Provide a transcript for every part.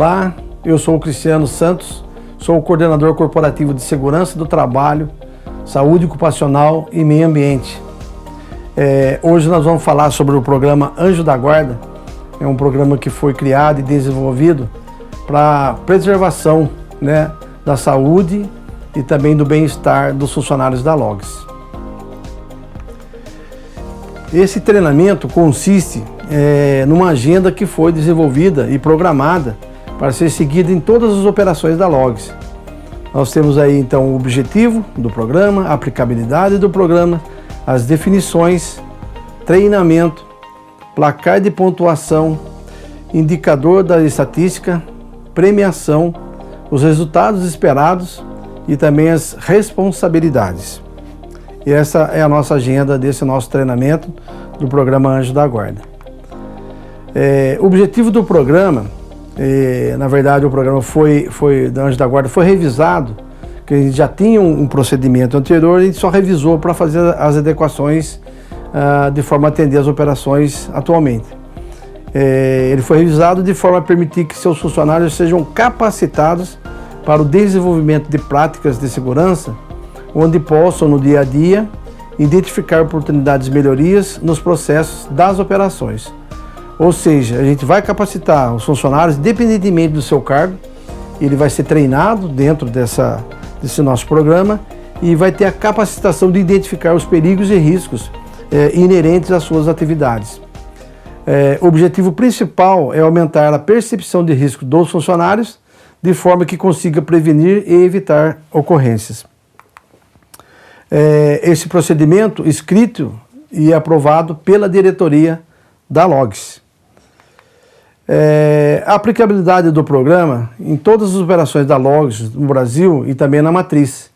Olá, eu sou o Cristiano Santos, sou o coordenador corporativo de segurança do trabalho, saúde ocupacional e meio ambiente. Hoje nós vamos falar sobre o programa Anjo da Guarda. É um programa que foi criado e desenvolvido para preservação, da saúde e também do bem-estar dos funcionários da LOGS. Esse treinamento consiste numa agenda que foi desenvolvida e programada para ser seguida em todas as operações da LOGS. Nós temos aí então o objetivo do programa, a aplicabilidade do programa, as definições, treinamento, placar de pontuação, indicador da estatística, premiação, os resultados esperados e também as responsabilidades. E essa é a nossa agenda desse nosso treinamento do programa Anjo da Guarda. O objetivo do programa, na verdade o programa do Anjo da Guarda foi revisado, que a gente já tinha um procedimento anterior, a gente só revisou para fazer as adequações de forma a atender as operações atualmente. Ele foi revisado de forma a permitir que seus funcionários sejam capacitados para o desenvolvimento de práticas de segurança, onde possam, no dia a dia, identificar oportunidades de melhorias nos processos das operações. Ou seja, a gente vai capacitar os funcionários, independentemente do seu cargo, ele vai ser treinado dentro desse nosso programa e vai ter a capacitação de identificar os perigos e riscos inerentes às suas atividades. O objetivo principal é aumentar a percepção de risco dos funcionários, de forma que consiga prevenir e evitar ocorrências. Esse procedimento escrito e aprovado pela diretoria da LOGS. A aplicabilidade do programa em todas as operações da LOGS no Brasil e também na matriz.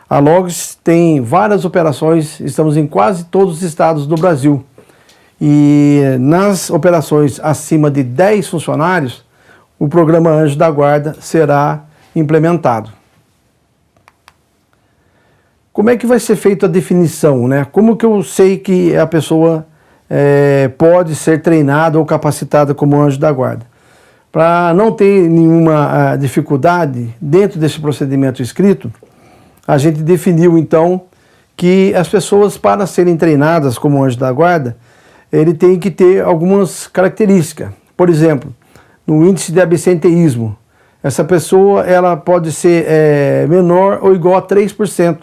A LOGS tem várias operações, estamos em quase todos os estados do Brasil. E nas operações acima de 10 funcionários, o programa Anjo da Guarda será implementado. Como é que vai ser feita a definição, Como que eu sei que a pessoa pode ser treinada ou capacitada como Anjo da Guarda? Para não ter nenhuma dificuldade dentro desse procedimento escrito, a gente definiu então que as pessoas, para serem treinadas como Anjo da Guarda, ele tem que ter algumas características. Por exemplo, no índice de absenteísmo, essa pessoa ela pode ser menor ou igual a 3%.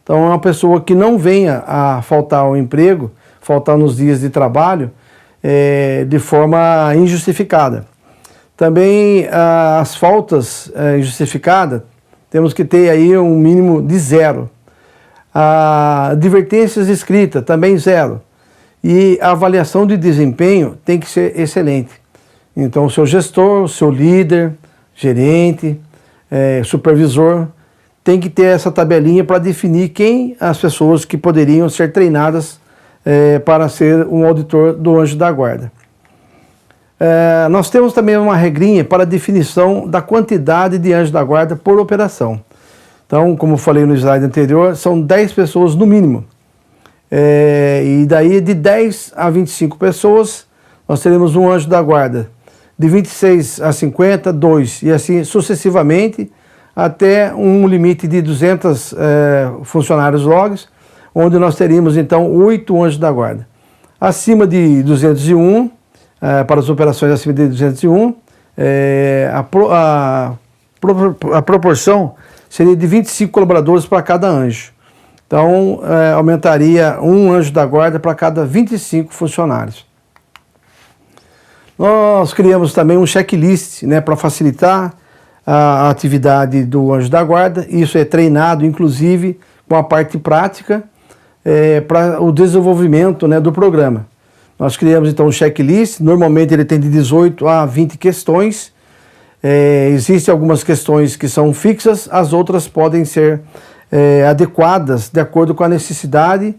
Então é uma pessoa que não venha a faltar ao emprego, faltar nos dias de trabalho, de forma injustificada. Também as faltas injustificadas, temos que ter aí um mínimo de 0. Advertências escritas, também 0. E a avaliação de desempenho tem que ser excelente. Então o seu gestor, o seu líder, gerente, supervisor, tem que ter essa tabelinha para definir quem as pessoas que poderiam ser treinadas para ser um auditor do Anjo da Guarda. Nós temos também uma regrinha para a definição da quantidade de Anjo da Guarda por operação. Então, como eu falei no slide anterior, são 10 pessoas no mínimo. E daí de 10 a 25 pessoas, nós teremos um Anjo da Guarda. De 26 a 50, 2, e assim sucessivamente, até um limite de 200 funcionários LOGS, onde nós teríamos então 8 Anjos da Guarda. Acima de 201, para as operações acima de 201, a proporção seria de 25 colaboradores para cada anjo. Então, aumentaria um Anjo da Guarda para cada 25 funcionários. Nós criamos também um checklist para facilitar a atividade do Anjo da Guarda. Isso é treinado, inclusive, com a parte prática para o desenvolvimento do programa. Nós criamos então um checklist, normalmente ele tem de 18 a 20 questões. Existem algumas questões que são fixas, as outras podem ser adequadas de acordo com a necessidade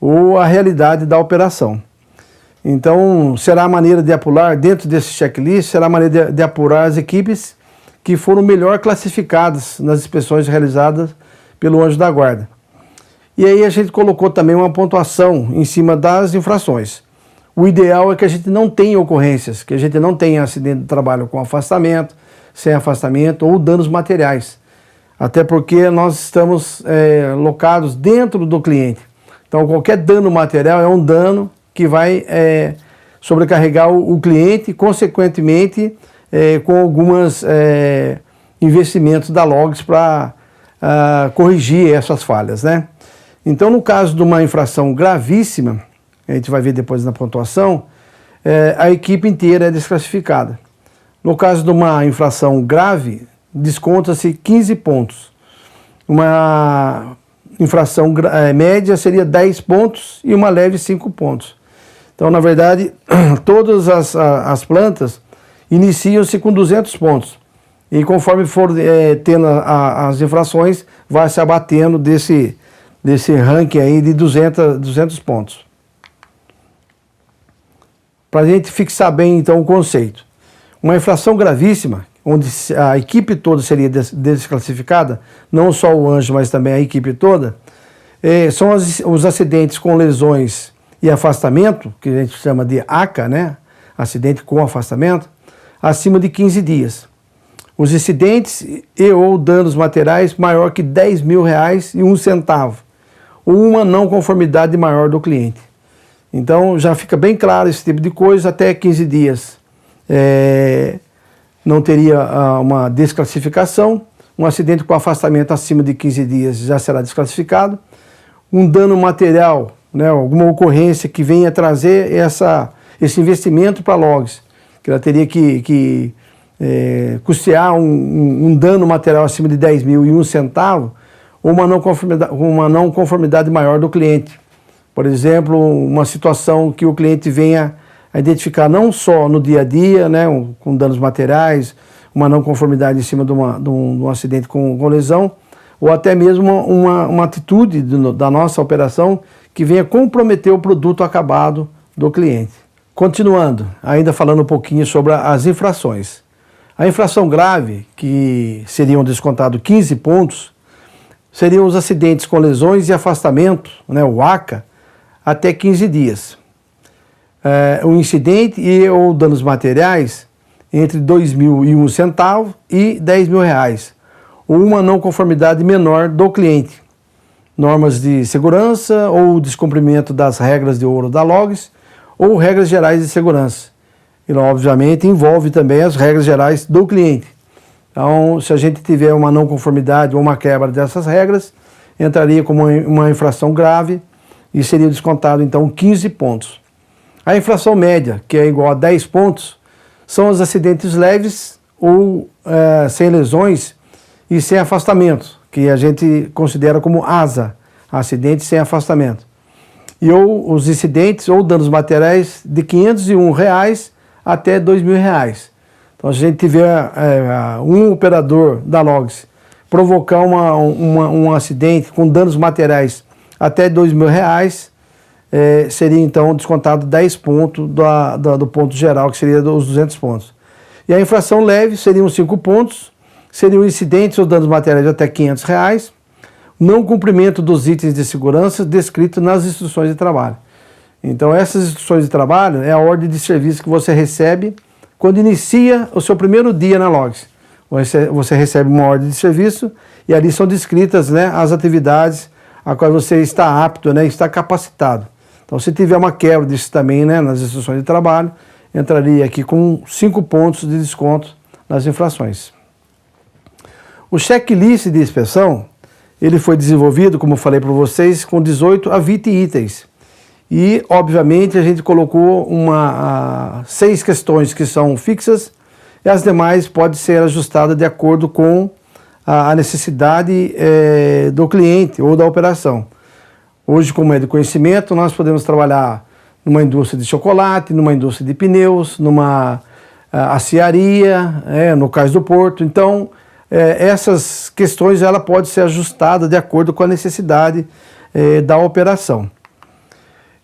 ou a realidade da operação. Então, será a maneira de apurar, dentro desse checklist, será a maneira de apurar as equipes que foram melhor classificadas nas inspeções realizadas pelo Anjo da Guarda. E aí a gente colocou também uma pontuação em cima das infrações. O ideal é que a gente não tenha ocorrências, que a gente não tenha acidente de trabalho com afastamento, sem afastamento ou danos materiais. Até porque nós estamos locados dentro do cliente. Então qualquer dano material é um dano que vai sobrecarregar o cliente, consequentemente com alguns investimentos da Logs para corrigir essas falhas, né? Então, no caso de uma infração gravíssima, a gente vai ver depois na pontuação, a equipe inteira é desclassificada. No caso de uma infração grave, desconta-se 15 pontos. Uma infração média seria 10 pontos e uma leve 5 pontos. Então, na verdade, todas as plantas iniciam-se com 200 pontos. E conforme for tendo as infrações, vai se abatendo desse ranking aí de 200 pontos. Para a gente fixar bem, então, o conceito. Uma infração gravíssima, onde a equipe toda seria desclassificada, não só o anjo, mas também a equipe toda, são os acidentes com lesões e afastamento, que a gente chama de ACA, né? Acidente com afastamento, acima de 15 dias. Os incidentes e ou danos materiais maior que R$10.000,01, ou uma não conformidade maior do cliente. Então já fica bem claro esse tipo de coisa, até 15 dias não teria uma desclassificação. Um acidente com afastamento acima de 15 dias já será desclassificado. Um dano material, né, alguma ocorrência que venha trazer esse investimento para a Logs, que ela teria que custear um dano material acima de R$10.001, ou uma não conformidade maior do cliente. Por exemplo, uma situação que o cliente venha a identificar não só no dia a dia, né, com danos materiais, uma não conformidade em cima de um acidente com lesão, ou até mesmo uma atitude da nossa operação que venha comprometer o produto acabado do cliente. Continuando, ainda falando um pouquinho sobre as infrações. A infração grave, que seriam descontados 15 pontos, seriam os acidentes com lesões e afastamento, né, o ACA, até 15 dias. O incidente e ou danos materiais entre R$2.001 e R$10.000, ou uma não conformidade menor do cliente. Normas de segurança ou descumprimento das regras de ouro da Logs ou regras gerais de segurança. E, obviamente, envolve também as regras gerais do cliente. Então, se a gente tiver uma não conformidade ou uma quebra dessas regras, entraria como uma infração grave e seria descontado, então, 15 pontos. A infração média, que é igual a 10 pontos, são os acidentes leves ou sem lesões e sem afastamento, que a gente considera como ASA, acidente sem afastamento. E ou os incidentes ou danos materiais de R$501 até R$2.000. Então, se a gente tiver um operador da Logs provocar um acidente com danos materiais até R$2.000, seria então descontado 10 pontos do ponto geral, que seria os 200 pontos. E a infração leve seriam 5 pontos, seriam incidentes ou danos materiais até R$500, não cumprimento dos itens de segurança descritos nas instruções de trabalho. Então, essas instruções de trabalho é a ordem de serviço que você recebe quando inicia o seu primeiro dia na Logs. Você recebe uma ordem de serviço e ali são descritas, né, as atividades a qual você está apto, né, está capacitado. Então, se tiver uma quebra disso também, né, nas instruções de trabalho, entraria aqui com 5 pontos de desconto nas infrações. O checklist de inspeção, ele foi desenvolvido, como eu falei para vocês, com 18 a 20 itens. E, obviamente, a gente colocou 6 questões que são fixas e as demais podem ser ajustadas de acordo com a necessidade do cliente ou da operação. Hoje, como é de conhecimento, nós podemos trabalhar numa indústria de chocolate, numa indústria de pneus, numa aciaria, no cais do porto. Então, essas questões ela pode ser ajustada de acordo com a necessidade da operação.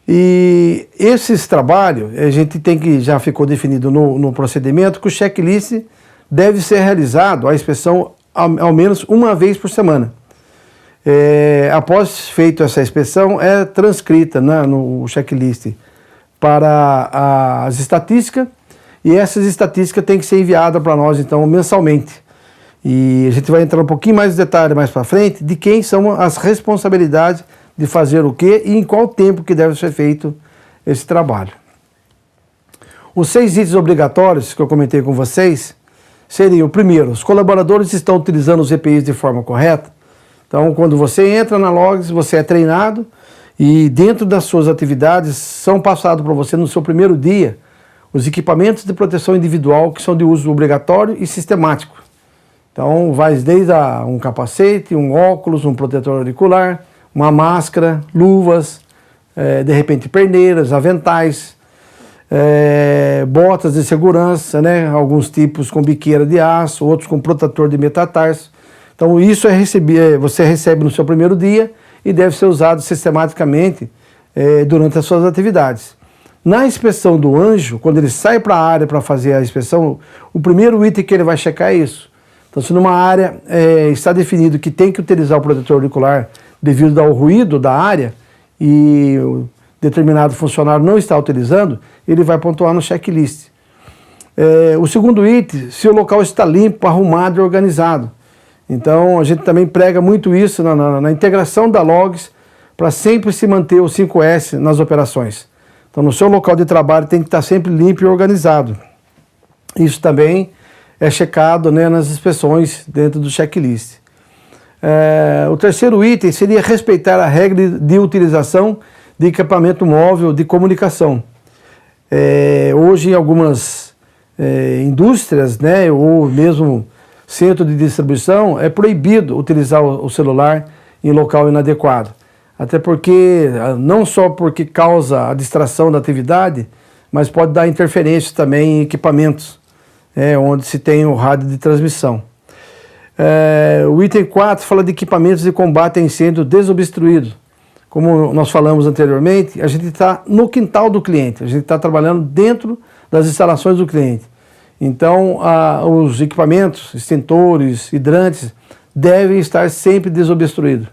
E esses trabalhos, a gente tem que, já ficou definido no procedimento, que o checklist deve ser realizado, a inspeção, ao menos uma vez por semana. Após feito essa inspeção, é transcrita, né, no checklist para as estatísticas e essas estatísticas têm que ser enviadas para nós, então, mensalmente. E a gente vai entrar um pouquinho mais de detalhe mais para frente de quem são as responsabilidades de fazer o quê e em qual tempo que deve ser feito esse trabalho. Os 6 itens obrigatórios que eu comentei com vocês seriam: o primeiro, os colaboradores estão utilizando os EPIs de forma correta. Então, quando você entra na Logs, você é treinado e dentro das suas atividades são passados para você no seu primeiro dia os equipamentos de proteção individual que são de uso obrigatório e sistemático. Então, vai desde um capacete, um óculos, um protetor auricular, uma máscara, luvas, de repente perneiras, aventais, botas de segurança, né? Alguns tipos com biqueira de aço, outros com protetor de metatarso. Então, isso você recebe no seu primeiro dia e deve ser usado sistematicamente durante as suas atividades. Na inspeção do anjo, quando ele sai para a área para fazer a inspeção, o primeiro item que ele vai checar é isso. Então, se numa área está definido que tem que utilizar o protetor auricular devido ao ruído da área e o determinado funcionário não está utilizando, ele vai pontuar no checklist. O segundo item, se o local está limpo, arrumado e organizado. Então, a gente também prega muito isso na integração da Logs para sempre se manter o 5S nas operações. Então, no seu local de trabalho tem que estar sempre limpo e organizado. Isso também é checado, né, nas inspeções dentro do checklist. O terceiro item seria respeitar a regra de utilização de equipamento móvel de comunicação. Hoje, em algumas indústrias, né, ou mesmo centro de distribuição, é proibido utilizar o celular em local inadequado. Até porque, não só porque causa a distração da atividade, mas pode dar interferência também em equipamentos, onde se tem o rádio de transmissão. O item 4 fala de equipamentos de combate a incêndio desobstruídos. Como nós falamos anteriormente, a gente está no quintal do cliente, a gente está trabalhando dentro das instalações do cliente. Então, os equipamentos, extintores, hidrantes, devem estar sempre desobstruídos.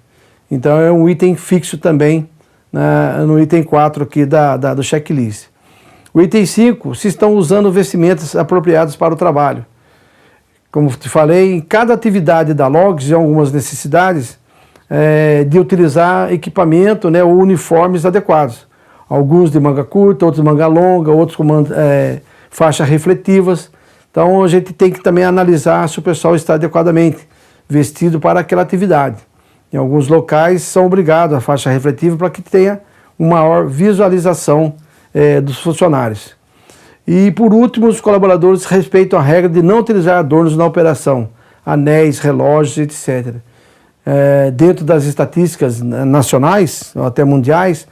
Então, é um item fixo também no item 4 aqui do checklist. O item 5, se estão usando vestimentas apropriadas para o trabalho. Como te falei, em cada atividade da Logs, há algumas necessidades de utilizar equipamento, né, ou uniformes adequados. Alguns de manga curta, outros de manga longa, outros com faixas refletivas. Então, a gente tem que também analisar se o pessoal está adequadamente vestido para aquela atividade. Em alguns locais são obrigados a faixa refletiva para que tenha uma maior visualização dos funcionários. E por último, os colaboradores respeitam a regra de não utilizar adornos na operação, anéis, relógios, etc. Dentro das estatísticas nacionais, ou até mundiais,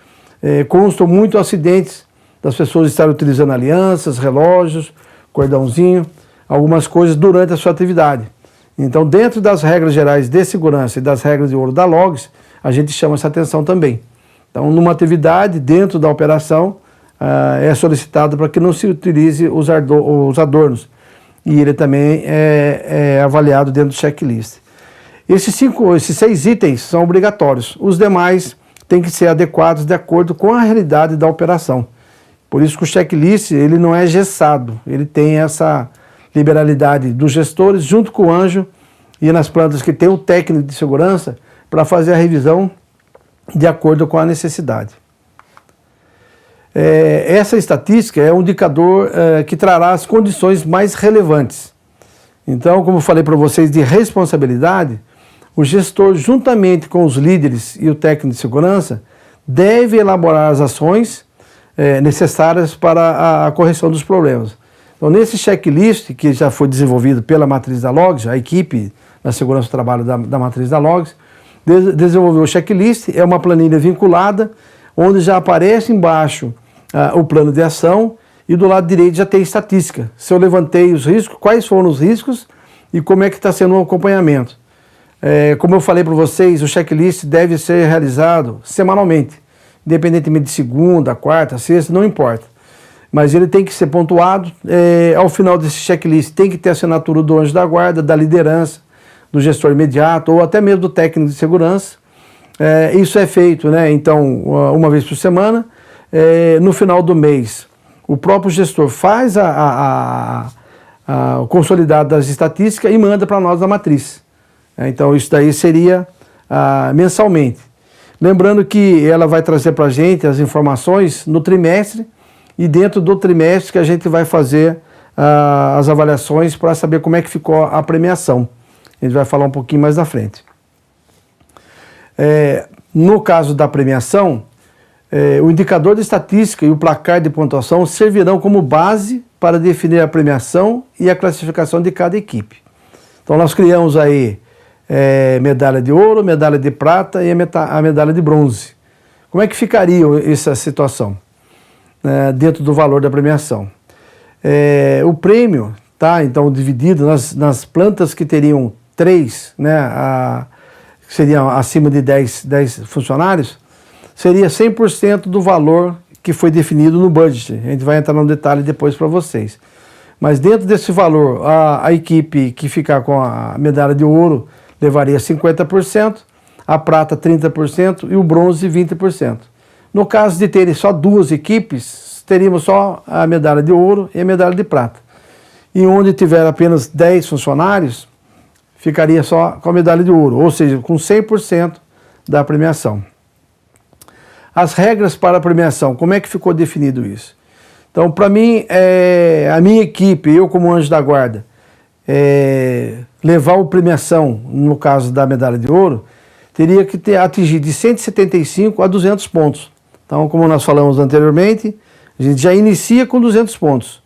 constam muito acidentes das pessoas estarem utilizando alianças, relógios, cordãozinho, algumas coisas durante a sua atividade. Então, dentro das regras gerais de segurança e das regras de ouro da Logs, a gente chama essa atenção também. Então, numa atividade, dentro da operação, é solicitado para que não se utilize os adornos. E ele também é avaliado dentro do checklist. Esses 6 itens são obrigatórios. Os demais têm que ser adequados de acordo com a realidade da operação. Por isso que o checklist ele não é engessado. Ele tem essa liberalidade dos gestores junto com o anjo e nas plantas que tem o técnico de segurança para fazer a revisão de acordo com a necessidade. Essa estatística é um indicador que trará as condições mais relevantes. Então, como eu falei para vocês de responsabilidade, o gestor, juntamente com os líderes e o técnico de segurança, deve elaborar as ações necessárias para a correção dos problemas. Então, nesse checklist, que já foi desenvolvido pela matriz da Logs, a equipe da segurança do trabalho da matriz da Logs, desenvolveu o checklist, é uma planilha vinculada, onde já aparece embaixo o plano de ação e do lado direito já tem estatística. Se eu levantei os riscos, quais foram os riscos e como é que está sendo o acompanhamento. Como eu falei para vocês, o checklist deve ser realizado semanalmente, independentemente de segunda, quarta, sexta, não importa. Mas ele tem que ser pontuado. Ao final desse checklist tem que ter a assinatura do anjo da guarda, da liderança, do gestor imediato ou até mesmo do técnico de segurança. Isso é feito, né? Então, uma vez por semana. No final do mês, o próprio gestor faz o consolidado das estatísticas e manda para nós da matriz. Então isso daí seria mensalmente. Lembrando que ela vai trazer para a gente as informações no trimestre e dentro do trimestre que a gente vai fazer as avaliações para saber como é que ficou a premiação. A gente vai falar um pouquinho mais na frente. No caso da premiação, o indicador de estatística e o placar de pontuação servirão como base para definir a premiação e a classificação de cada equipe. Então nós criamos aí medalha de ouro, medalha de prata e a medalha de bronze. Como é que ficaria essa situação dentro do valor da premiação? O prêmio tá então dividido nas plantas que teriam 3, que seriam acima de 10 funcionários, seria 100% do valor que foi definido no budget. A gente vai entrar no detalhe depois para vocês. Mas dentro desse valor, a equipe que ficar com a medalha de ouro levaria 50%, a prata 30% e o bronze 20%. No caso de terem só 2 equipes, teríamos só a medalha de ouro e a medalha de prata. E onde tiver apenas 10 funcionários, ficaria só com a medalha de ouro, ou seja, com 100% da premiação. As regras para a premiação, como é que ficou definido isso? Então, para mim, a minha equipe, eu como anjo da guarda, levar a premiação, no caso da medalha de ouro, teria que atingir de 175 a 200 pontos. Então, como nós falamos anteriormente, a gente já inicia com 200 pontos.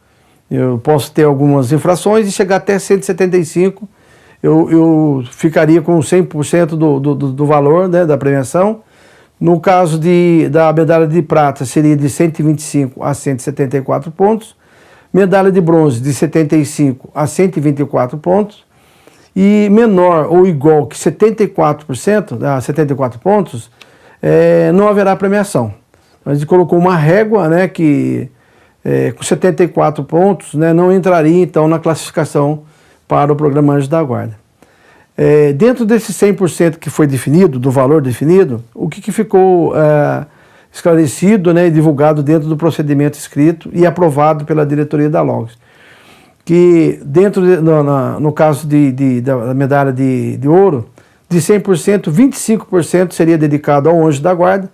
Eu posso ter algumas infrações e chegar até 175, eu ficaria com 100% do valor da premiação. No caso da medalha de prata, seria de 125 a 174 pontos. Medalha de bronze, de 75 a 124 pontos. E menor ou igual que 74%, a 74 pontos, não haverá premiação. A gente colocou uma régua, que com 74 pontos, não entraria então na classificação para o programa Anjo da Guarda. Dentro desse 100% que foi definido, do valor definido, o que ficou esclarecido e divulgado dentro do procedimento escrito e aprovado pela diretoria da Logos. Que dentro, no caso da medalha de ouro, de 100%, 25% seria dedicado ao Anjo da Guarda,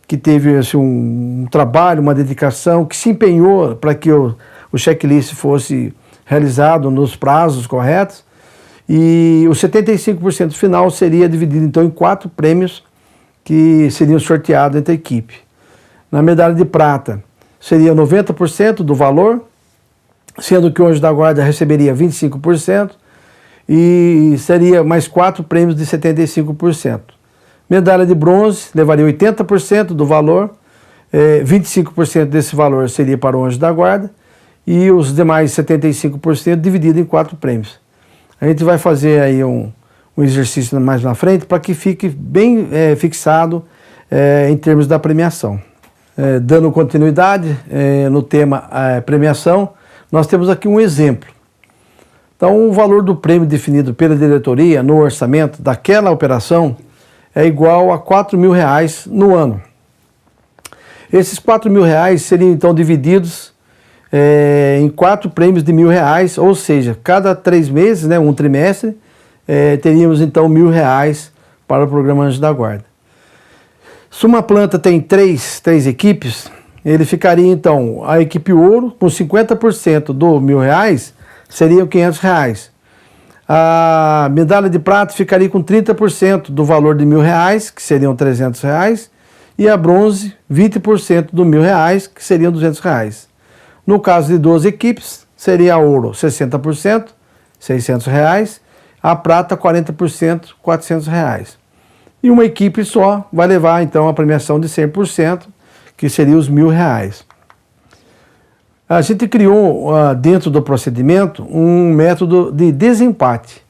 que teve assim, um trabalho, uma dedicação, que se empenhou para que o checklist fosse realizado nos prazos corretos. E o 75% final seria dividido então em 4 prêmios que seriam sorteados entre a equipe. Na medalha de prata seria 90% do valor, sendo que o Anjo da Guarda receberia 25% e seria mais 4 prêmios de 75%. Medalha de bronze levaria 80% do valor, 25% desse valor seria para o Anjo da Guarda e os demais 75% dividido em 4 prêmios. A gente vai fazer aí um exercício mais na frente para que fique bem fixado em termos da premiação. Dando continuidade no tema premiação, nós temos aqui um exemplo. Então, o valor do prêmio definido pela diretoria no orçamento daquela operação é igual a R$4.000 no ano. Esses R$4.000 seriam então divididos em 4 prêmios de R$1.000, ou seja, cada 3 meses, um trimestre, teríamos então R$1.000 para o programa Anjo da Guarda. Se uma planta tem 3 equipes, ele ficaria então, a equipe ouro, com 50% do R$1.000, seriam R$500. A medalha de prata ficaria com 30% do valor de R$1.000, que seriam R$300, e a bronze, 20% do R$1.000, que seriam R$200. No caso de 2 equipes, seria a ouro 60%, R$600, a prata 40%, R$400. E uma equipe só vai levar então a premiação de 100%, que seria os R$1.000. A gente criou dentro do procedimento um método de desempate.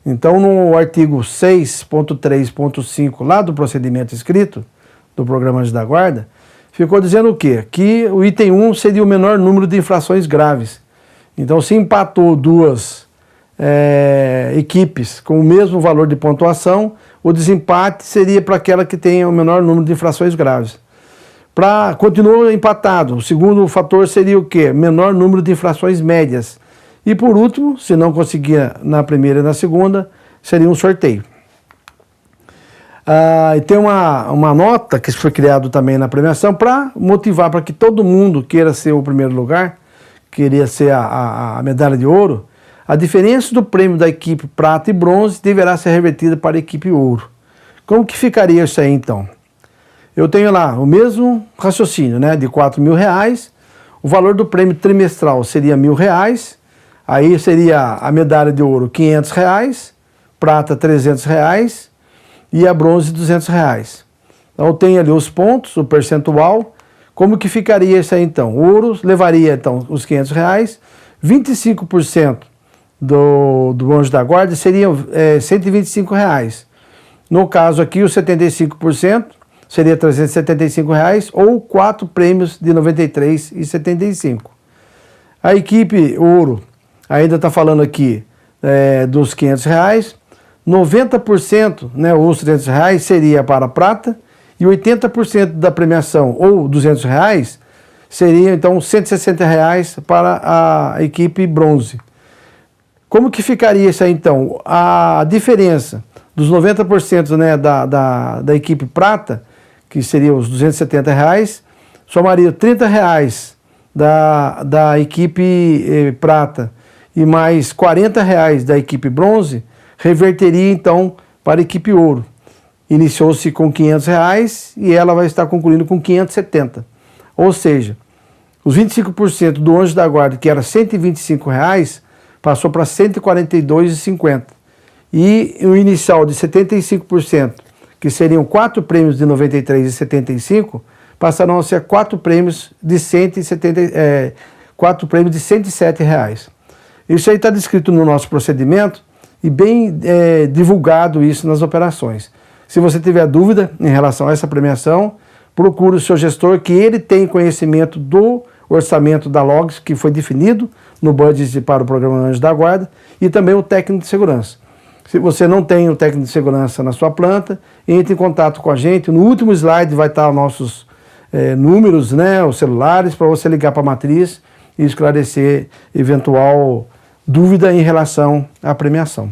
Então no artigo 6.3.5 lá do procedimento escrito do programa Anjo da Guarda, ficou dizendo o quê? Que o item 1 seria o menor número de infrações graves. Então, se empatou 2 equipes com o mesmo valor de pontuação, o desempate seria para aquela que tenha o menor número de infrações graves. Continua empatado. O segundo fator seria o quê? Menor número de infrações médias. E por último, se não conseguia na primeira e na segunda, seria um sorteio. E tem uma nota que foi criada também na premiação para motivar para que todo mundo queira ser o primeiro lugar, queria ser a medalha de ouro. A diferença do prêmio da equipe prata e bronze deverá ser revertida para a equipe ouro. Como que ficaria isso aí então? Eu tenho lá o mesmo raciocínio, né, de R$4.000, o valor do prêmio trimestral seria R$1.000, aí seria a medalha de ouro R$500, prata R$300 e a bronze R$200. Então eu tenho ali os pontos, o percentual. Como que ficaria isso aí então? O ouro levaria então os R$500, 25% do anjo da guarda seriam R$125. No caso aqui, os 75% seria R$375 ou 4 prêmios de R$ 93,75. A equipe ouro ainda está falando aqui dos R$500, 90%, né, os R$300 seria para a prata e 80% da premiação ou R$200 seria então R$160 para a equipe bronze. Como que ficaria isso aí então? A diferença dos 90%, né, da equipe prata, que seria os R$270, somaria R$30 da equipe prata e mais R$40 da equipe bronze, reverteria então para a equipe ouro. Iniciou-se com R$500 e ela vai estar concluindo com R$570. Ou seja, os 25% do anjo da guarda, que era R$125, passou para R$142,50. E o inicial de 75%, que seriam 4 prêmios de R$ 93,75, passarão a ser 4 prêmios de R$ 107. Isso aí está descrito no nosso procedimento e bem divulgado isso nas operações. Se você tiver dúvida em relação a essa premiação, procure o seu gestor, que ele tem conhecimento do orçamento da Logs, que foi definido no budget para o programa Anjo da Guarda, e também o técnico de segurança. Se você não tem o técnico de segurança na sua planta, entre em contato com a gente. No último slide vai estar os nossos números, né, os celulares, para você ligar para a matriz e esclarecer eventual dúvida em relação à premiação.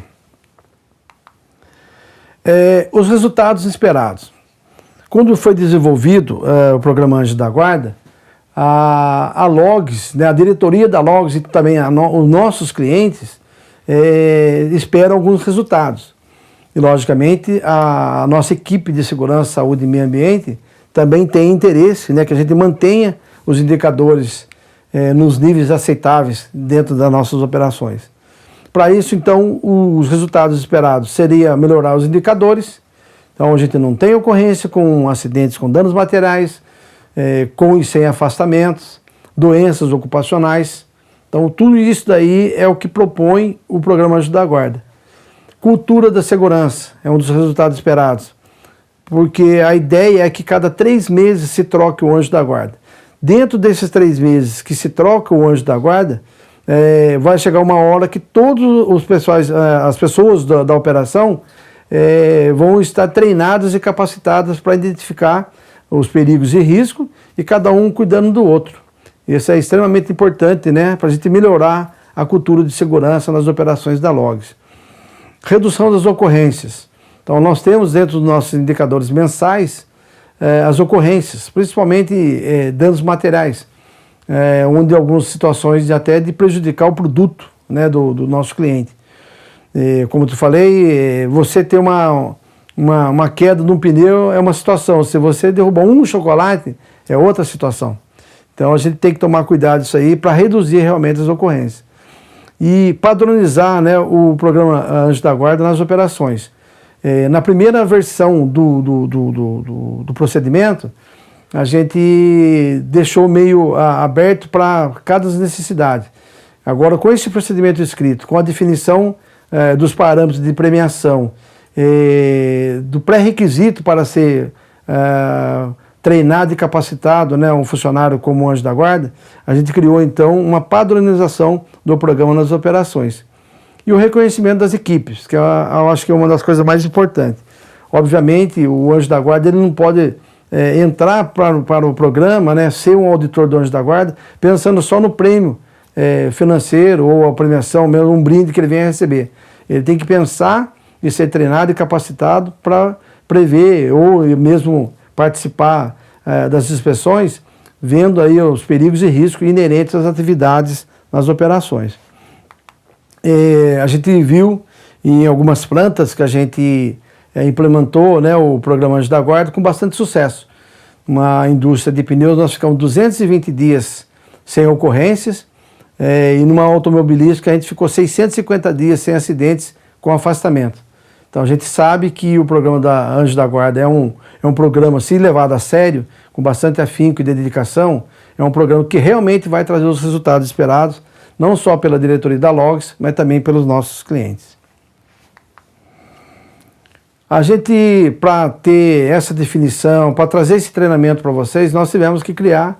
Os resultados esperados. Quando foi desenvolvido o programa Anjo da Guarda, a Logs, né, a diretoria da Logs e também os nossos clientes esperam alguns resultados. E, logicamente, a nossa equipe de segurança, saúde e meio ambiente também tem interesse, né, que a gente mantenha os indicadores nos níveis aceitáveis dentro das nossas operações. Para isso, então, os resultados esperados seria melhorar os indicadores. Então, a gente não tem ocorrência com acidentes com danos materiais, com e sem afastamentos, doenças ocupacionais. Então, tudo isso daí é o que propõe o programa Anjo da Guarda. Cultura da segurança é um dos resultados esperados, porque a ideia é que cada 3 meses se troque o Anjo da Guarda. Dentro desses 3 meses que se troca o Anjo da Guarda, vai chegar uma hora que as pessoas da operação vão estar treinadas e capacitadas para identificar os perigos e riscos, e cada um cuidando do outro. Isso é extremamente importante, né, para a gente melhorar a cultura de segurança nas operações da Logs. Redução das ocorrências. Então, nós temos dentro dos nossos indicadores mensais as ocorrências, principalmente danos materiais, onde algumas situações até de prejudicar o produto, né, do nosso cliente. Como eu falei, você ter uma queda num pneu é uma situação, se você derrubar um chocolate é outra situação. Então a gente tem que tomar cuidado disso aí para reduzir realmente as ocorrências. E padronizar, né, o programa Anjo da Guarda nas operações. Na primeira versão do procedimento, a gente deixou meio aberto para cada necessidade. Agora, com esse procedimento escrito, com a definição dos parâmetros de premiação, do pré-requisito para ser treinado e capacitado, né, um funcionário como Anjo da Guarda, a gente criou então uma padronização do programa nas operações. E o reconhecimento das equipes, que eu acho que é uma das coisas mais importantes. Obviamente, o Anjo da Guarda ele não pode entrar para o programa, né, ser um auditor do Anjo da Guarda, pensando só no prêmio financeiro ou a premiação, mesmo um brinde que ele venha receber. Ele tem que pensar e ser treinado e capacitado para prever ou mesmo participar das inspeções, vendo aí os perigos e riscos inerentes às atividades nas operações. A gente viu em algumas plantas que a gente implementou, né, o programa Anjo da Guarda com bastante sucesso. Uma indústria de pneus, nós ficamos 220 dias sem ocorrências, e numa automobilística a gente ficou 650 dias sem acidentes com afastamento. Então a gente sabe que o programa da Anjo da Guarda é um programa, se levado a sério, com bastante afinco e dedicação, é um programa que realmente vai trazer os resultados esperados, não só pela diretoria da Logs, mas também pelos nossos clientes. A gente, para ter essa definição, para trazer esse treinamento para vocês, nós tivemos que criar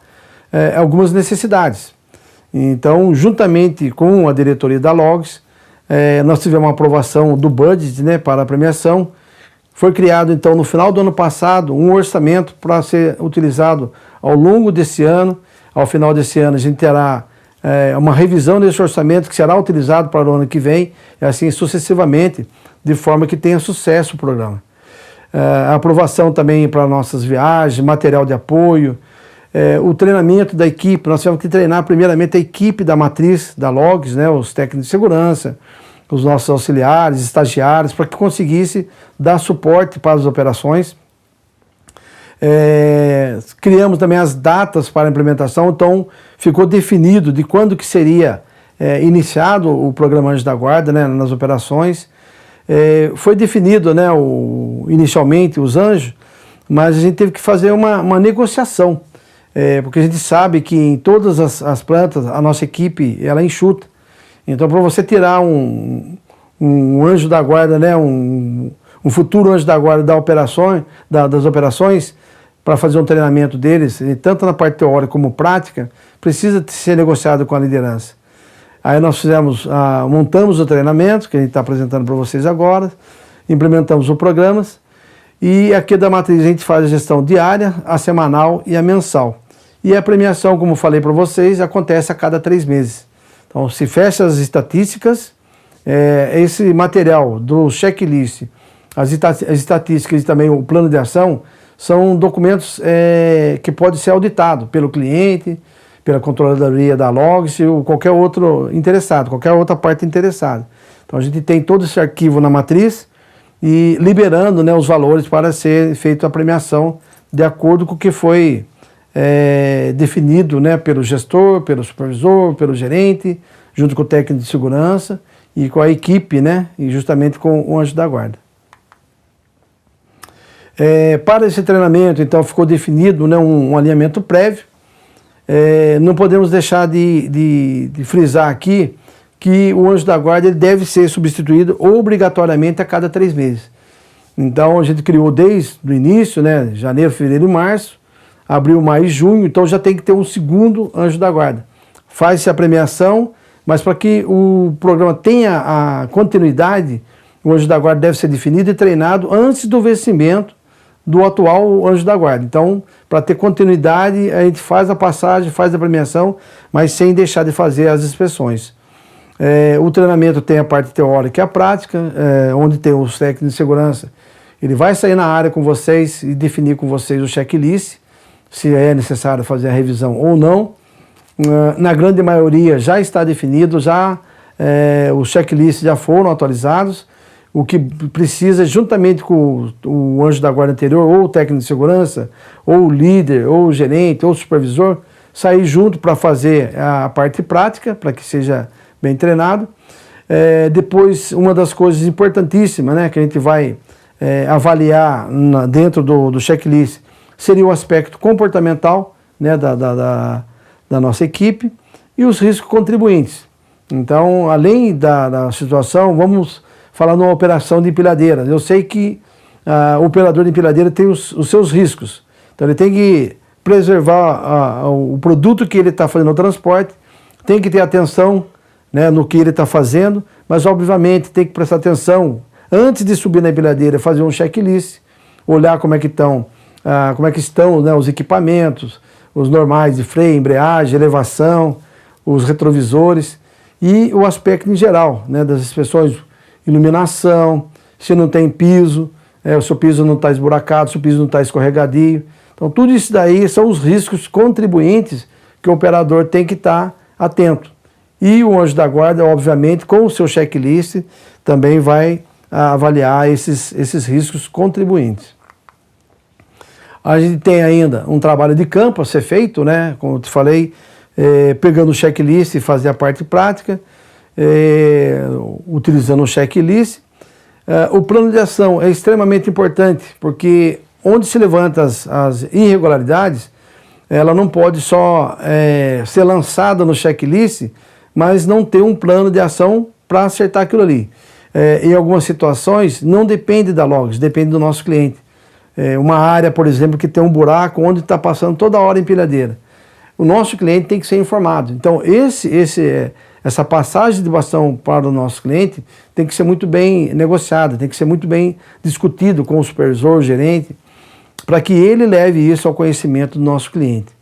algumas necessidades. Então, juntamente com a diretoria da Logs, nós tivemos uma aprovação do budget, né, para a premiação. Foi criado, então, no final do ano passado, um orçamento para ser utilizado ao longo desse ano. Ao final desse ano, a gente terá uma revisão desse orçamento que será utilizado para o ano que vem, e assim sucessivamente, de forma que tenha sucesso o programa. A aprovação também para nossas viagens, material de apoio, o treinamento da equipe. Nós tivemos que treinar primeiramente a equipe da matriz, da Logs, né, os técnicos de segurança, os nossos auxiliares, estagiários, para que conseguisse dar suporte para as operações. Criamos também as datas para a implementação, então ficou definido de quando que seria iniciado o programa Anjo da Guarda, né, nas operações. Foi definido, né, inicialmente os anjos, mas a gente teve que fazer uma negociação, porque a gente sabe que em todas as plantas a nossa equipe ela é enxuta. Então, para você tirar um anjo da guarda, né, um futuro anjo da guarda das operações, para fazer um treinamento deles, tanto na parte teórica como prática, precisa ser negociado com a liderança. Aí nós montamos o treinamento, que a gente está apresentando para vocês agora, implementamos os programas, e aqui da matriz a gente faz a gestão diária, a semanal e a mensal. E a premiação, como falei para vocês, acontece a cada 3 meses. Então, se fecha as estatísticas, esse material do checklist, as estatísticas e também o plano de ação, são documentos que podem ser auditados pelo cliente, pela controladoria da Logs ou qualquer outro interessado, qualquer outra parte interessada. Então a gente tem todo esse arquivo na matriz e liberando, né, os valores para ser feita a premiação de acordo com o que foi definido, né, pelo gestor, pelo supervisor, pelo gerente, junto com o técnico de segurança e com a equipe, né, e justamente com o Anjo da Guarda. Para esse treinamento, então, ficou definido, né, um alinhamento prévio. Não podemos deixar de frisar aqui que o Anjo da Guarda ele deve ser substituído obrigatoriamente a cada 3 meses. Então a gente criou desde o início, né, janeiro, fevereiro e março, abril, maio e junho, então já tem que ter um segundo Anjo da Guarda. Faz-se a premiação, mas para que o programa tenha a continuidade, o Anjo da Guarda deve ser definido e treinado antes do vencimento do atual Anjo da Guarda. Então, para ter continuidade, a gente faz a passagem, faz a premiação, mas sem deixar de fazer as inspeções. O treinamento tem a parte teórica e a prática, onde tem os técnicos de segurança. Ele vai sair na área com vocês e definir com vocês o checklist, se é necessário fazer a revisão ou não. Na grande maioria já está definido, os checklists já foram atualizados. O que precisa, juntamente com o Anjo da Guarda anterior, ou o técnico de segurança, ou o líder, ou o gerente, ou o supervisor, sair junto para fazer a parte prática, para que seja bem treinado. Depois, uma das coisas importantíssimas, né, que a gente vai avaliar dentro do checklist seria o aspecto comportamental, né, da nossa equipe e os riscos contribuintes. Então, além da situação, vamos falar numa operação de empilhadeira. Eu sei que o operador de empilhadeira tem os seus riscos. Então ele tem que preservar o produto que ele está fazendo no transporte, tem que ter atenção, né, no que ele está fazendo, mas obviamente tem que prestar atenção antes de subir na empilhadeira, fazer um checklist, olhar como é que estão como é que estão, né, os equipamentos, os normais de freio, embreagem, elevação, os retrovisores e o aspecto em geral, né, das inspeções, iluminação, se não tem piso, se o piso não está esburacado, se o piso não está escorregadio. Então tudo isso daí são os riscos contribuintes que o operador tem que estar atento. E o anjo da guarda, obviamente, com o seu checklist, também vai avaliar esses riscos contribuintes. A gente tem ainda um trabalho de campo a ser feito, né? Como eu te falei, pegando o checklist e fazer a parte prática, utilizando o checklist. O plano de ação é extremamente importante, porque onde se levantam as irregularidades, ela não pode só ser lançada no checklist, mas não ter um plano de ação para acertar aquilo ali. Em algumas situações, não depende da Logs, depende do nosso cliente. Uma área, por exemplo, que tem um buraco onde está passando toda hora empilhadeira. O nosso cliente tem que ser informado. Então, essa passagem de bastão para o nosso cliente tem que ser muito bem negociada, tem que ser muito bem discutido com o supervisor, o gerente, para que ele leve isso ao conhecimento do nosso cliente.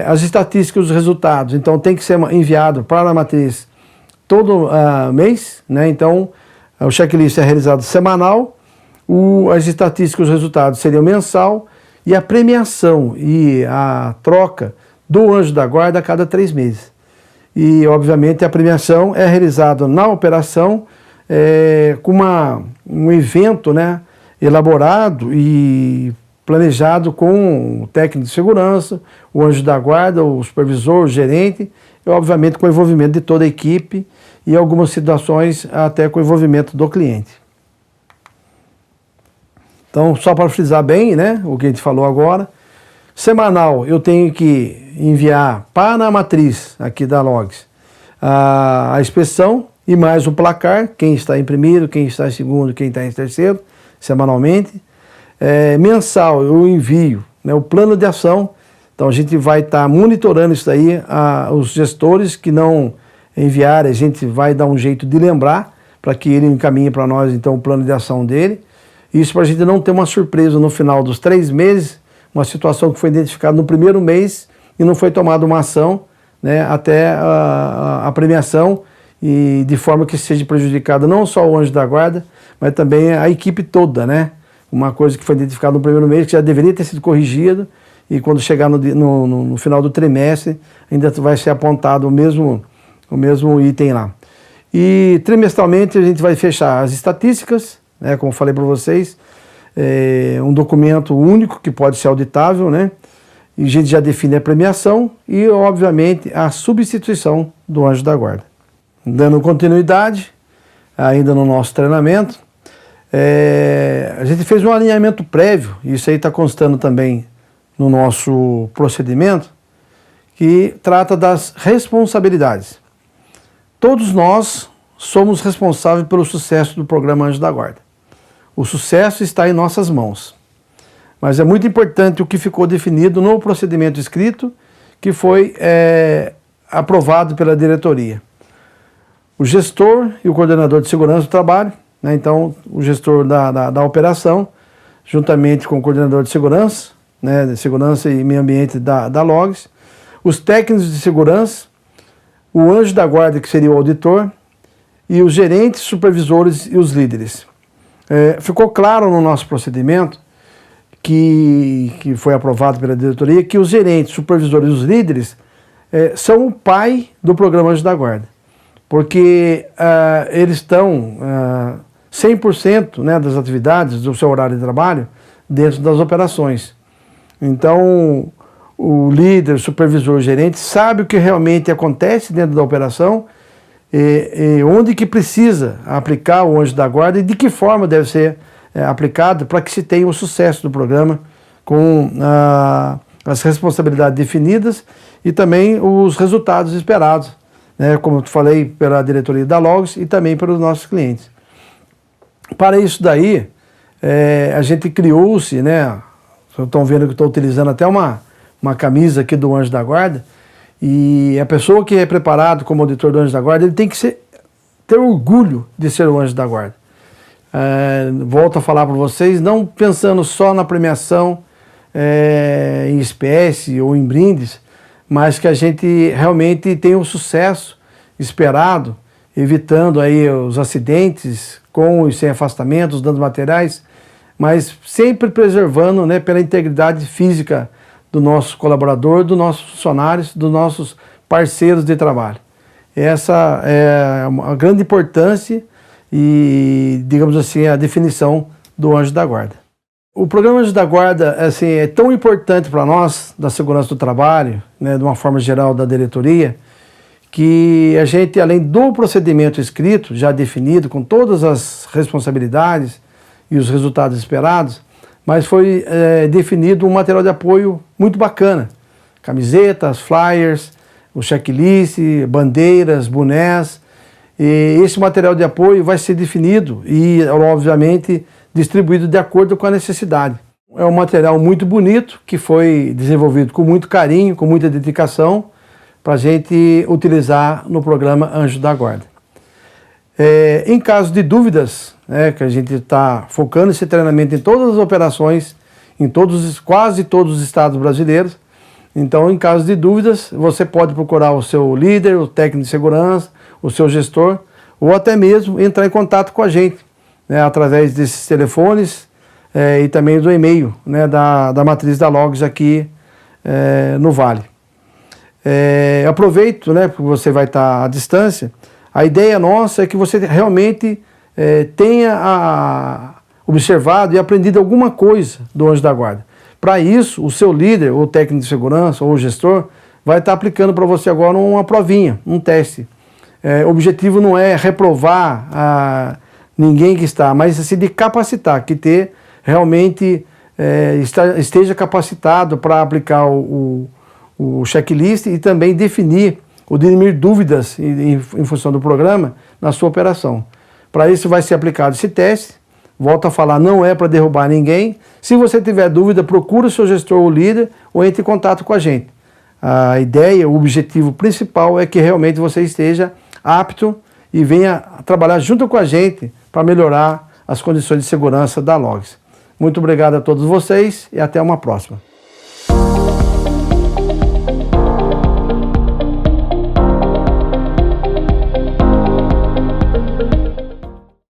As estatísticas dos resultados, então, tem que ser enviado para a matriz todo mês, né? Então, o checklist é realizado semanal, as estatísticas dos resultados seriam mensal e a premiação e a troca do anjo da guarda a cada 3 meses. E, obviamente, a premiação é realizada na operação com um evento, né, elaborado e planejado com o técnico de segurança, o anjo da guarda, o supervisor, o gerente, e, obviamente, com o envolvimento de toda a equipe e algumas situações até com o envolvimento do cliente. Então, só para frisar bem, né, o que a gente falou agora, semanal eu tenho que enviar para a matriz aqui da Logs a inspeção e mais o placar, quem está em primeiro, quem está em segundo, quem está em terceiro, semanalmente. Mensal eu envio, né, o plano de ação, então a gente vai estar monitorando isso daí, os gestores que não enviarem, a gente vai dar um jeito de lembrar, para que ele encaminhe para nós então o plano de ação dele. Isso para a gente não ter uma surpresa no final dos 3 meses, uma situação que foi identificada no primeiro mês e não foi tomada uma ação, né, até a premiação, e de forma que seja prejudicada não só o anjo da guarda, mas também a equipe toda, né? Uma coisa que foi identificada no primeiro mês que já deveria ter sido corrigido e quando chegar no final do trimestre ainda vai ser apontado o mesmo item lá. E trimestralmente a gente vai fechar as estatísticas, né, como falei para vocês, um documento único que pode ser auditável, né? E a gente já define a premiação e, obviamente, a substituição do anjo da guarda. Dando continuidade, ainda no nosso treinamento, a gente fez um alinhamento prévio, e isso aí está constando também no nosso procedimento, que trata das responsabilidades. Todos nós somos responsáveis pelo sucesso do programa Anjo da Guarda. O sucesso está em nossas mãos. Mas é muito importante o que ficou definido no procedimento escrito, que foi aprovado pela diretoria. O gestor e o coordenador de segurança do trabalho, né, então o gestor da operação, juntamente com o coordenador de segurança, né, de segurança e meio ambiente da Logs, os técnicos de segurança, o anjo da guarda, que seria o auditor, e os gerentes, supervisores e os líderes. Ficou claro no nosso procedimento, que foi aprovado pela diretoria, que os gerentes, supervisores e os líderes são o pai do programa Anjo da Guarda, porque eles estão 100%, né, das atividades do seu horário de trabalho dentro das operações. Então, o líder, o supervisor, o gerente sabe o que realmente acontece dentro da operação, onde que precisa aplicar o anjo da guarda e de que forma deve ser aplicado para que se tenha o sucesso do programa com as responsabilidades definidas e também os resultados esperados, né, como eu falei, pela diretoria da Logs e também pelos nossos clientes. Para isso daí, a gente criou-se, né, vocês estão vendo que estou utilizando até uma camisa aqui do Anjo da Guarda, e a pessoa que é preparado como auditor do Anjo da Guarda, ele tem que ter orgulho de ser o Anjo da Guarda. Volto a falar para vocês, não pensando só na premiação, em espécie ou em brindes, mas que a gente realmente tenha o sucesso esperado, evitando aí os acidentes com e sem afastamentos, danos materiais, mas sempre preservando, né, pela integridade física do nosso colaborador, dos nossos funcionários, dos nossos parceiros de trabalho. Essa é uma grande importância e, digamos assim, a definição do Anjo da Guarda. O programa Anjo da Guarda assim, é tão importante para nós, da segurança do trabalho, né, de uma forma geral da diretoria, que a gente, além do procedimento escrito, já definido, com todas as responsabilidades e os resultados esperados, mas foi definido um material de apoio muito bacana. Camisetas, flyers, o checklist, bandeiras, bonés. E esse material de apoio vai ser definido e, obviamente, distribuído de acordo com a necessidade. É um material muito bonito, que foi desenvolvido com muito carinho, com muita dedicação, para a gente utilizar no programa Anjo da Guarda. Em caso de dúvidas, que a gente está focando esse treinamento em todas as operações, em quase todos os estados brasileiros. Então, em caso de dúvidas, você pode procurar o seu líder, o técnico de segurança, o seu gestor, ou até mesmo entrar em contato com a gente, né, através desses telefones e também do e-mail, né, da matriz da Logs aqui no Vale. Aproveito, né, porque você vai estar à distância. A ideia nossa é que você realmente tenha observado e aprendido alguma coisa do Anjo da Guarda. Para isso, o seu líder, ou técnico de segurança, ou gestor, vai estar aplicando para você agora uma provinha, um teste. O objetivo não é reprovar ninguém que está, mas assim, de capacitar, que realmente esteja capacitado para aplicar o checklist e também definir ou dirimir dúvidas em função do programa na sua operação. Para isso vai ser aplicado esse teste. Volto a falar, não é para derrubar ninguém. Se você tiver dúvida, procure o seu gestor ou líder ou entre em contato com a gente. A ideia, o objetivo principal é que realmente você esteja apto e venha trabalhar junto com a gente para melhorar as condições de segurança da Logs. Muito obrigado a todos vocês e até uma próxima.